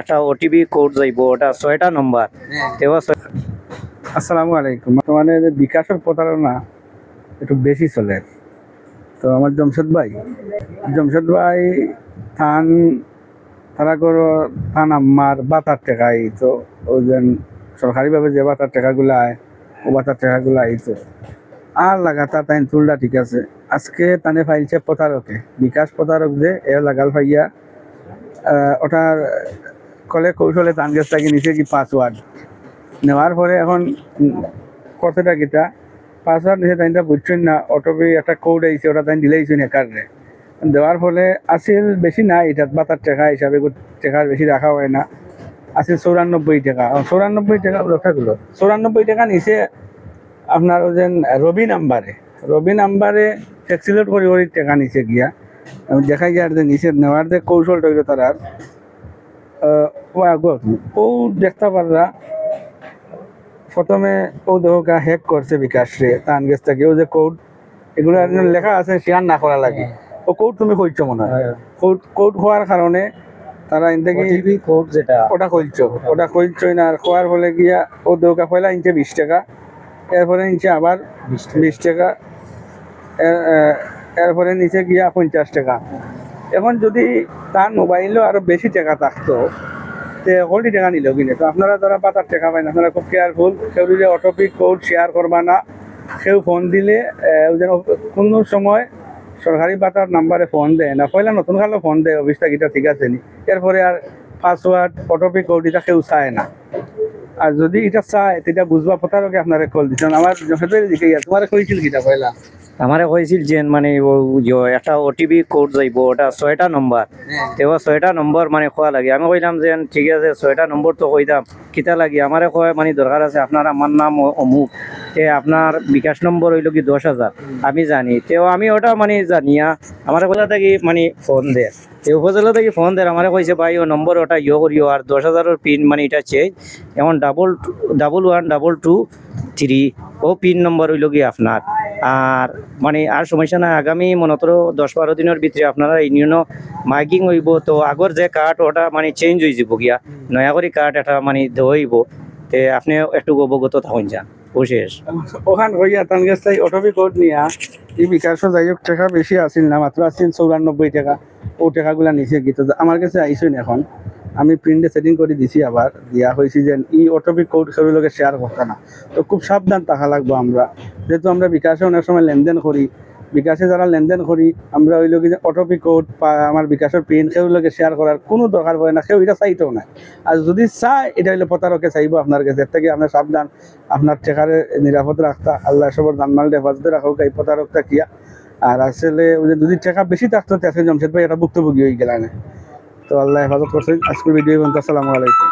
একটা OTP code যাইব, ওটা 6টা নম্বর। আসসালামু আলাইকুম। বর্তমানে যে বিকাশের প্রতারণা একটু বেশি চলে। তো আমার জমশেদ ভাই তারা করো থান আমার বাতার টেকাই তো ওই যে সরকারিভাবে যে বাতার টেকাগুলো আয় ও বাতার টেকাগুলো আইতো আর লাগাতার তাই তুলটা ঠিক আছে। আজকে তানে ফাইলছে প্রতারকে, বিকাশ প্রতারক যে লাগাল ফাইয়া ওটার কলে কৌশলে তান গেছ থাকি নিচে কি পাসওয়ার্ড নেওয়ার পরে এখন কতটা গীতা পাসওয়ার্ড নিচে তাইটা বুঝছেন না, অটোপি একটা কোড আইছে ওটা তাই দিলেইছেন একারে দেওয়ার ফলে আসিল বেশি না, এটা বাতার টাকা হিসাবে টাকার বেশি রাখা হয় না, আসিল 94 টাকা। 94 টাকা রক্ষাগুলো 94 টাকা নিচে আপনার ওই যে রবি নাম্বারে ফ্যাক্সিলেট করে টাকা নিচে গিয়া দেখাই যায় যে নিচে নেওয়ার যে কৌশল তৈরি তার ও দেখতে পাররা প্রথমে ও দেখা হ্যাক করছে বিকাশ রে তান গেছ থেকে ও যে কোড এগুলো লেখা আছে শেয়ার না করা লাগে। ও কোড তুমি কইছো মনে হয়, কোড হওয়ার কারণে তারা ইনতে কোড যেটা ওটা কইছই না, আর খোয়ার ফলে গিয়া ও দেখা পয়লা ইনছে 20 টাকা, এরপরে ইনছে আবার 20 টাকা, এরপরে নিচে গিয়া 50 টাকা। এখন যদি তার মোবাইলও আরো বেশি টাকা থাকতো কোটি টাকা নিল কিনে। তো আপনারা যারা পাতার টাকা পায় না আপনারা খুব কেয়ারফুল, কেউ যদি অটোপি কোড শেয়ার করবা না, কেউ ফোন দিলে যেন কোনো সময় সরকারি পাতার নাম্বারে ফোন দেয় না, পয়লা নতুন কালো ফোন দেয় অফিসটা গিটা ঠিক আছে নি, এরপরে আর পাসওয়ার্ড অটোপি কোড এটা কেউ চায় না। আর যদি এটা চায় এটা বুঝবা প্রতারকে আপনারা কল দিচ্ছেন। আমার দিকে তোমার কইছিল কিটা পয়লা আমারে কইছিল যে মানে একটা ওটিপি কোড যাইব, ওটা 6টা নম্বর। 6টা নম্বর মানে খোয়া লাগে। আমি কইলাম যে ঠিক আছে 6টা নম্বর তো কইতাম কিতা লাগি, আমারে কয় মানে দরকার আছে আপনার আমার নাম অমুক, আপনার বিকাশ নম্বর হইল কি 10,000 আমি জানি। আমি ওটা মানে জানিয়া আমার কোথা থেকে মানে ফোন দেয়, উপজেলা থেকে ফোন দেয়, আমার কইছে ভাই ও নম্বর ওটা করিও আর 10,000 পিন মানে এটা চেঞ্জ, এখন 111223 ও পিন নম্বর হইল কি আপনার। আর মানে আর সমস্যা না, আগামী মনতর 10-12 দিনের ভিতরে আপনারা ইউনিয়নও মাইকিং হইব, তো আগর যে কার্ড ওটা মানে চেঞ্জ হয়ে যাব গিয়া, নয়া করে কার্ড এটা মানে দেওয়াইব, তে আপনি একটু অবগত থাকুন যান। শেষ ওখান হইয়া তান গেছ তাই অটোপি কোড নিয়া এই বিকাশও যাই হোক টাকা বেশি আসিল না, মাত্র আসছিল 94 টাকা। ও টাকাগুলা নিচে গিয়ে আমার কাছে আইসুন, এখন আমি প্রিন্টে সেটিং করে দিছি, আবার দিয়া হয়েছি যে ই অটোপি কোড সবই লোকে শেয়ার করতে না। তো খুব সাবধান থাকা লাগবো আমরা, যেহেতু আমরা বিকাশে অনেক সময় লেনদেন করি, বিকাশে যারা লেনদেন করি আমরা ওই লোক অটোপি কোড বা আমার বিকাশের পিন সেও লোকে শেয়ার করার কোনো দরকার পড়ে না, কেউ এটা চাইতেও না। আর যদি চায় এটা হইলে প্রতারকে চাইবো আপনার কাছে, এর থেকে আপনার সাবধান, আপনার টেকারে নিরাপদ রাখতা, আল্লাহ সবর জানমাল হেফাজতে রাখো এই প্রতারকটা কিয়া। আর আসলে যদি টাকা বেশি থাকতো তাহলে জমশেদ ভাই এটা ভুক্তভোগী হয়ে গেল না। তো আল্লাহ হেফাজত করছেন। আজকের ভিডিও পর্যন্ত। আসসালামু আলাইকুম।